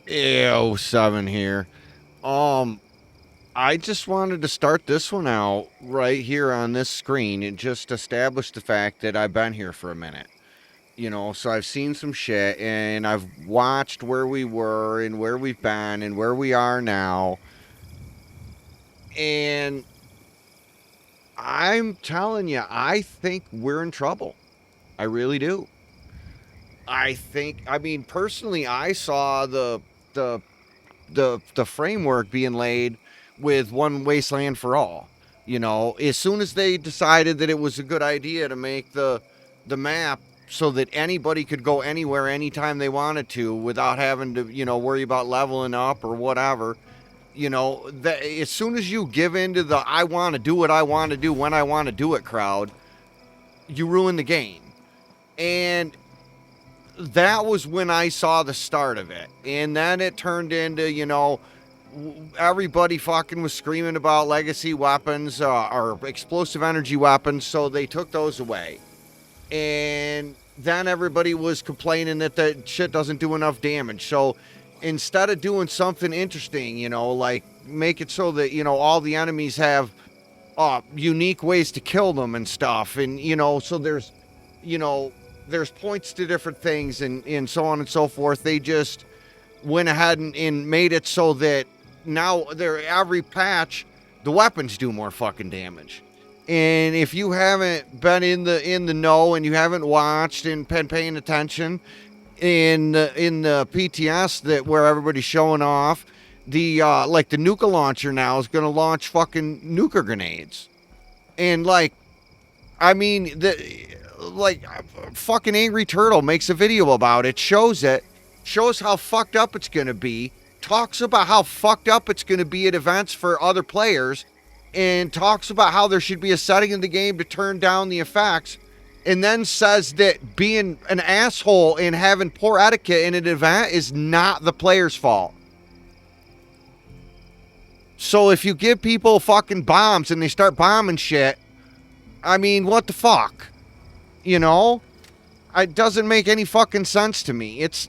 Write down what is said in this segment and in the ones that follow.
Ew, 7 here. Um, I just wanted to start this one out right here on this screen and just establish the fact that I've been here for a minute. So I've seen some shit and I've watched where we were and where we've been and where we are now. And I'm telling you, I think we're in trouble. I really do. I mean, personally, I saw the the framework being laid with one wasteland for all. As soon as they decided that it was a good idea to make the map so that anybody could go anywhere anytime they wanted to without having to, worry about leveling up or whatever. That as soon as you give in to the I want to do what I want to do when I want to do it crowd, you ruin the game. And that was when I saw the start of it. And then it turned into, everybody fucking was screaming about legacy weapons or explosive energy weapons, so they took those away. And then everybody was complaining that the shit doesn't do enough damage. So instead of doing something interesting, like make it so that, all the enemies have unique ways to kill them and stuff. And, so you know, there's points to different things and so on and so forth. They just went ahead and made it so that now every patch, the weapons do more fucking damage. And if you haven't been in the know and you haven't watched and been paying attention in the PTS that where everybody's showing off, the like the Nuka launcher now is gonna launch fucking Nuka grenades. And I mean fucking Angry Turtle makes a video about it, shows how fucked up it's gonna be, talks about how fucked up it's gonna be at events for other players, and talks about how there should be a setting in the game to turn down the effects, and then says that being an asshole and having poor etiquette in an event is not the player's fault. So if you give people fucking bombs and they start bombing shit, I mean, what the fuck? It doesn't make any fucking sense to me. It's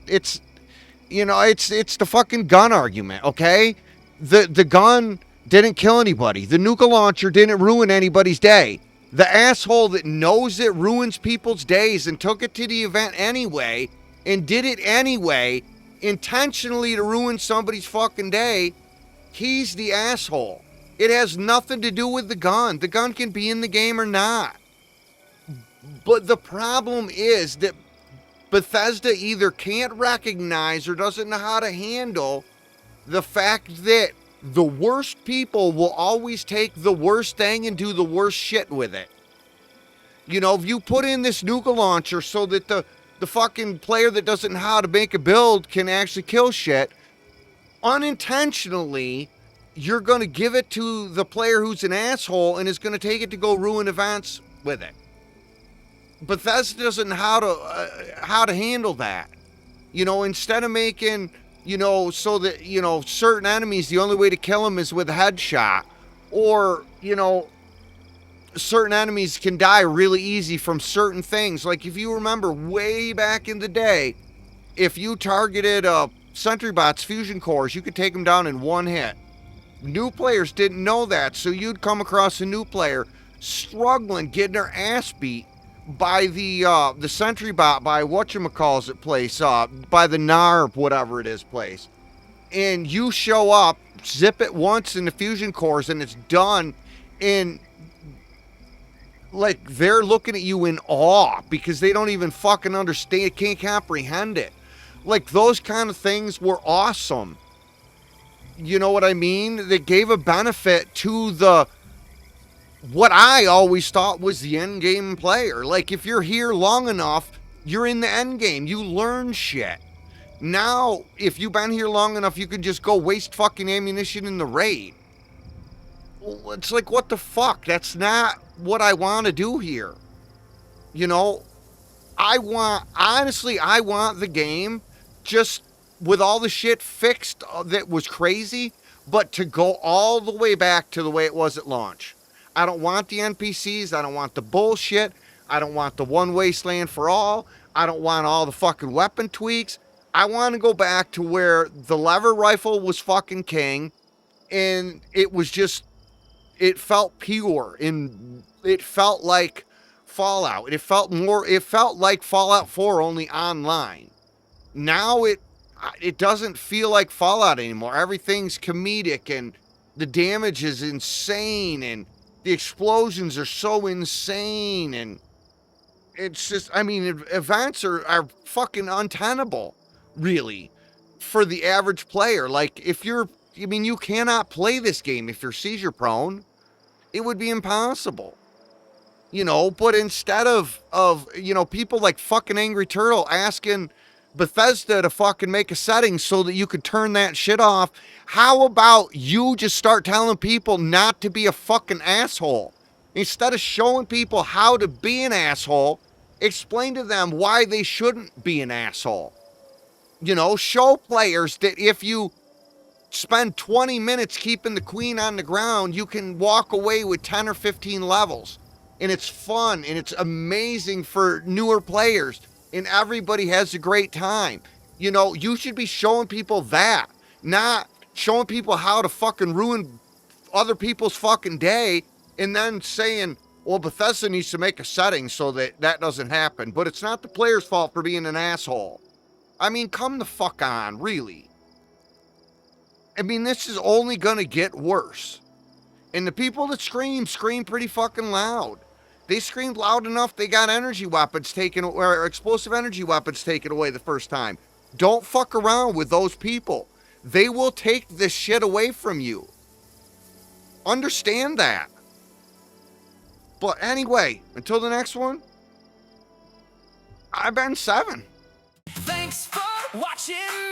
the fucking gun argument, okay? The gun didn't kill anybody. The Nuka launcher didn't ruin anybody's day. The asshole that knows it ruins people's days and took it to the event anyway and did it anyway intentionally to ruin somebody's fucking day, he's the asshole. It has nothing to do with the gun. The gun can be in the game or not. But the problem is that Bethesda either can't recognize or doesn't know how to handle the fact that the worst people will always take the worst thing and do the worst shit with it. If you put in this Nuka launcher so that the fucking player that doesn't know how to make a build can actually kill shit, unintentionally, you're going to give it to the player who's an asshole and is going to take it to go ruin events with it. Bethesda doesn't know how to handle that. Instead of making, so that, certain enemies, the only way to kill them is with a headshot. Or, certain enemies can die really easy from certain things. Like if you remember way back in the day, if you targeted Sentry Bot's fusion cores, you could take them down in one hit. New players didn't know that, so you'd come across a new player struggling, getting their ass beat by the Sentry Bot, by whatchamacallit place, by the NARB, whatever it is place. And you show up, zip it once in the fusion cores, and it's done. And they're looking at you in awe because they don't even fucking understand, can't comprehend it. Those kind of things were awesome. You know what I mean? They gave a benefit to what I always thought was the end game player. If you're here long enough, you're in the end game. You learn shit. Now, if you've been here long enough, you can just go waste fucking ammunition in the raid. It's what the fuck? That's not what I want to do here. I want the game just with all the shit fixed that was crazy, but to go all the way back to the way it was at launch. I don't want the NPCs. I don't want the bullshit. I don't want the one wasteland for all. I don't want all the fucking weapon tweaks. I want to go back to where the lever rifle was fucking king, and it was just, it felt pure, and it felt like Fallout. It felt like Fallout 4 only online. Now it doesn't feel like Fallout anymore. Everything's comedic, and the damage is insane, and the explosions are so insane, and it's just, I mean, events are fucking untenable, really, for the average player. Like, you cannot play this game if you're seizure prone. It would be impossible. But instead of people like fucking Angry Turtle asking Bethesda to fucking make a setting so that you could turn that shit off, how about you just start telling people not to be a fucking asshole? Instead of showing people how to be an asshole, explain to them why they shouldn't be an asshole. Show players that if you spend 20 minutes keeping the queen on the ground, you can walk away with 10 or 15 levels. And it's fun, and it's amazing for newer players, and everybody has a great time. You should be showing people that, not showing people how to fucking ruin other people's fucking day, and then saying, well, Bethesda needs to make a setting so that doesn't happen. But it's not the player's fault for being an asshole. I mean, come the fuck on, really. I mean, this is only gonna get worse. And the people that scream pretty fucking loud. They screamed loud enough, they got energy weapons taken, or explosive energy weapons taken away the first time. Don't fuck around with those people. They will take this shit away from you. Understand that. But anyway, until the next one, I've been 7. Thanks for watching.